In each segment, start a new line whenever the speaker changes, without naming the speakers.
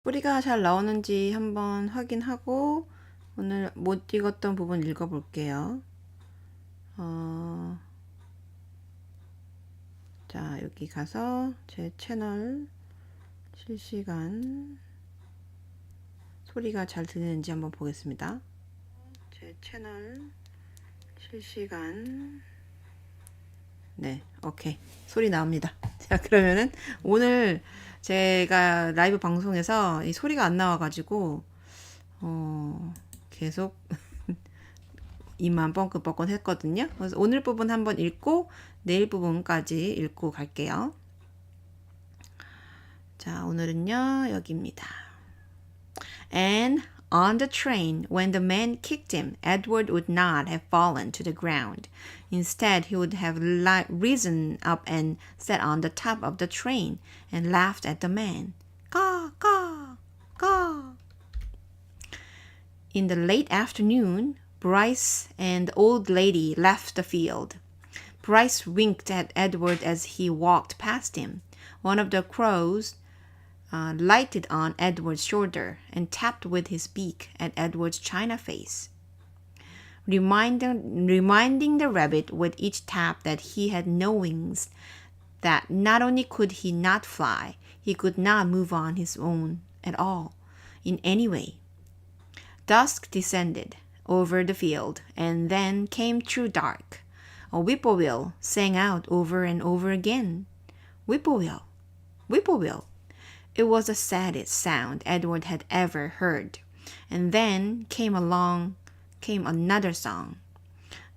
소리가 잘 나오는지 한번 확인하고 오늘 못 읽었던 부분 읽어볼게요. 자, 여기 가서 제 채널 실시간 소리가 잘 들리는지 한번 보겠습니다. 제 채널 실시간 네, 오케이. 소리 나옵니다. 자, 그러면은 오늘 제가 라이브 방송에서 이 소리가 안 나와가지고 계속 입만 뻥긋뻥긋 했거든요. 그래서 오늘 부분 한번 읽고 내일 부분까지 읽고 갈게요. 자, 오늘은요 여기입니다. And on the train, when the man kicked him, Edward would not have fallen to the ground. Instead, he would have risen up and sat on the top of the train and laughed at the man. Caw, caw, caw. In the late afternoon, Bryce and the old lady left the field. Bryce winked at Edward as he walked past him. One of the crows lighted on Edward's shoulder and tapped with his beak at Edward's china face, reminding the rabbit with each tap that he had no wings, that not only could he not fly, he could not move on his own at all, in any way. Dusk descended over the field, and then came true dark. A whippoorwill sang out over and over again, "Whippoorwill, whippoorwill." It was the saddest sound Edward had ever heard. And then came another song,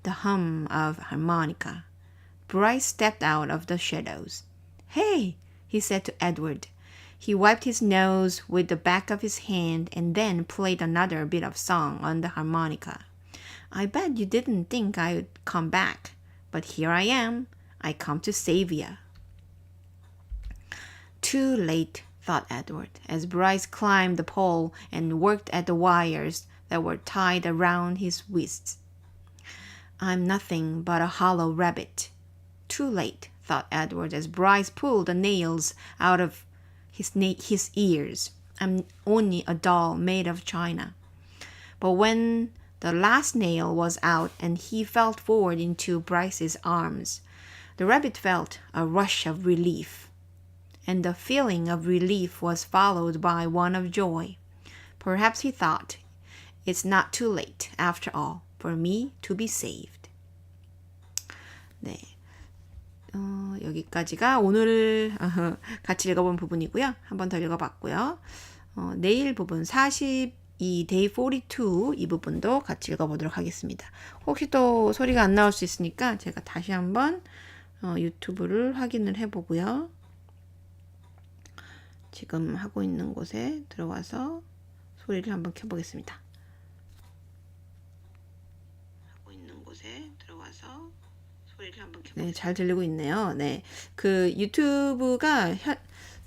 the hum of harmonica. Bryce stepped out of the shadows. "Hey," he said to Edward. He wiped his nose with the back of his hand and then played another bit of song on the harmonica. "I bet you didn't think I'd come back, but here I am. I come to save ya." Too late, thought Edward, as Bryce climbed the pole and worked at the wires that were tied around his wrists. "I'm nothing but a hollow rabbit." Too late, thought Edward, as Bryce pulled the nails out of his ears. "I'm only a doll made of china." But when the last nail was out and he fell forward into Bryce's arms, the rabbit felt a rush of relief. And the feeling of relief was followed by one of joy. Perhaps he thought, "It's not too late, after all, for me to be saved." 네, 여기까지가 오늘 같이 읽어본 부분이고요. 한 번 더 읽어봤고요. 내일 부분 42, day 42 이 부분도 같이 읽어보도록 하겠습니다. 혹시 또 소리가 안 나올 수 있으니까 제가 다시 한번 유튜브를 확인을 해보고요. 지금 하고 있는 곳에 들어와서 소리를 한번 켜보겠습니다. 네, 잘 들리고 있네요. 네, 그 유튜브가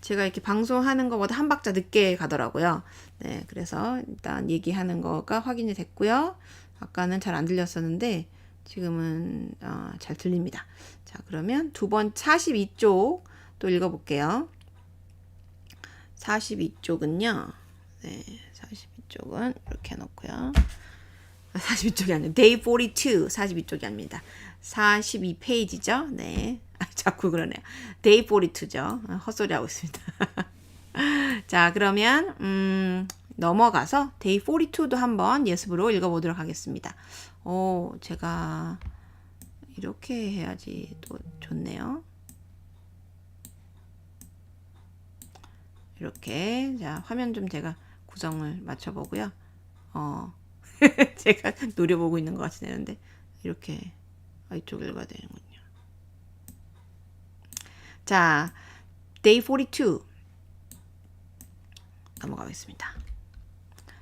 제가 이렇게 방송하는 것보다 한 박자 늦게 가더라고요. 네, 그래서 일단 얘기하는 거가 확인이 됐고요. 아까는 잘 안 들렸었는데 지금은 잘 들립니다. 자, 그러면 두 번 42쪽 또 읽어볼게요. 42쪽은요. 네, 42쪽은 이렇게 해놓고요. 42쪽이 아니에요. day 42, 42쪽이 아닙니다. 42페이지죠. 네, 자꾸 그러네요. day 42죠. 헛소리 하고 있습니다. 자, 그러면 넘어가서 day 42도 한번 예습으로 읽어보도록 하겠습니다. 제가 이렇게 해야지 또 좋네요. 이렇게, 자, 화면 좀 제가 구성을 맞춰보고요. 제가 노려보고 있는 것 같이 되는데, 이렇게, 이쪽 읽어야 되는군요. 자, day 42. 넘어가겠습니다.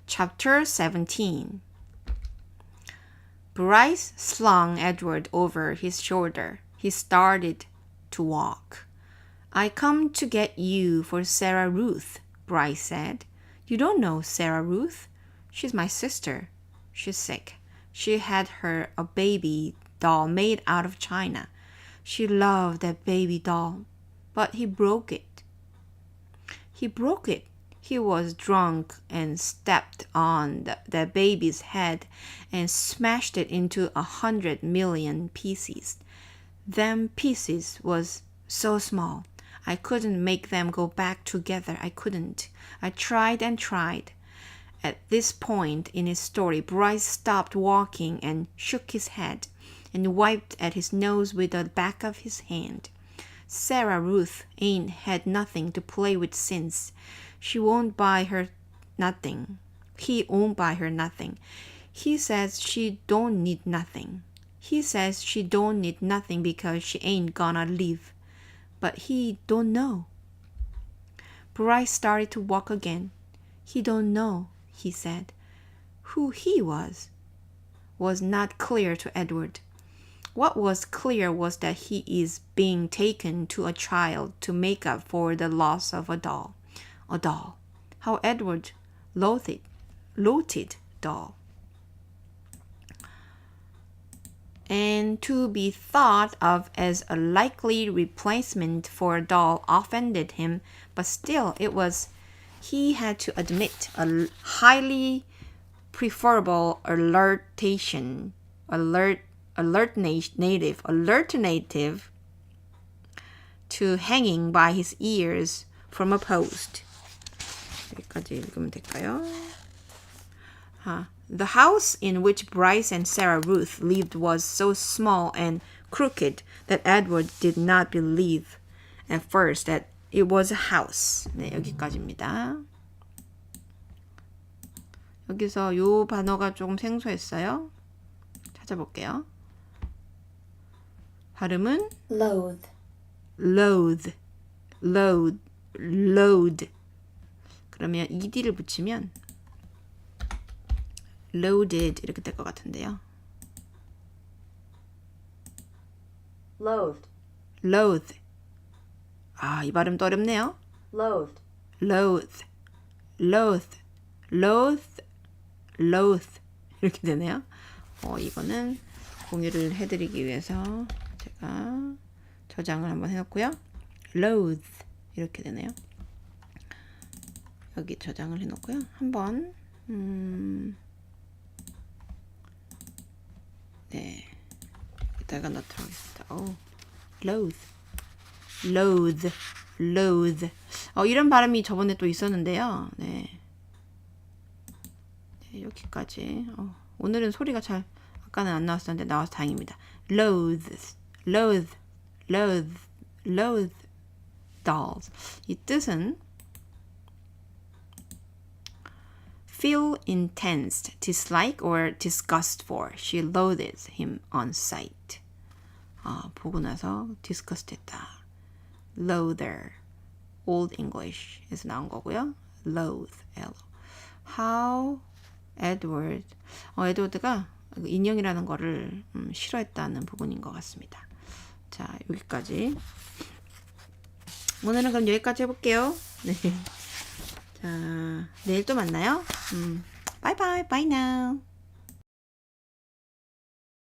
Chapter 17. Bryce slung Edward over his shoulder. He started to walk. "I come to get you for Sarah Ruth," Bryce said. "You don't know Sarah Ruth? She's my sister. She's sick. She had her a baby doll made out of china. She loved that baby doll, but he broke it." "He broke it? He was drunk and stepped on the baby's head and smashed it into 100 million pieces. Them pieces was so small. I couldn't make them go back together. I couldn't. I tried and tried. At this point in his story, Bryce stopped walking and shook his head and wiped at his nose with the back of his hand. Sarah Ruth ain't had nothing to play with since. She won't buy her nothing. He won't buy her nothing. He says she don't need nothing. He says she don't need nothing because she ain't gonna live. But he don't know. Bryce started to walk again. He don't know, he said. Who he was not clear to Edward. What was clear was that he is being taken to a child to make up for the loss of a doll. A doll. How Edward loathed doll. And to be thought of as a likely replacement for a doll offended him, but still he had to admit, a highly preferable alternative to hanging by his ears from a post. 여기까지 읽으면 될까요? The house in which Bryce and Sarah Ruth lived was so small and crooked that Edward did not believe at first that it was a house. 네, 여기까지입니다. 여기서 요 단어가 조금 생소했어요. 찾아볼게요. 발음은
loathe.
그러면 ed를 붙이면 loaded 이렇게 될 것 같은데요. loathe. 이 발음도 어렵네요. loathe 이렇게 되네요. 이거는 공유를 해드리기 위해서 제가 저장을 한번 해놓고요. loathe 이렇게 되네요. 여기 저장을 해놓고요. 한번 네, 여기다가 넣도록 하겠습니다. loathe. 이런 발음이 저번에 또 있었는데요. 네, 여기까지. 오늘은 소리가 잘 아까는 안 나왔었는데 나와서 다행입니다. loathe dolls. 이 뜻은 feel intense dislike or disgust for. She loathes him on sight. 보고 나서 disgust했다. loather. Old English에서 나온 거고요. loathe. How Edward. 에드워드가 인형이라는 거를 싫어했다는 부분인 것 같습니다. 자, 여기까지. 오늘은 그럼 여기까지 해볼게요. 네. 자, 내일 또 만나요. Bye bye. Bye now.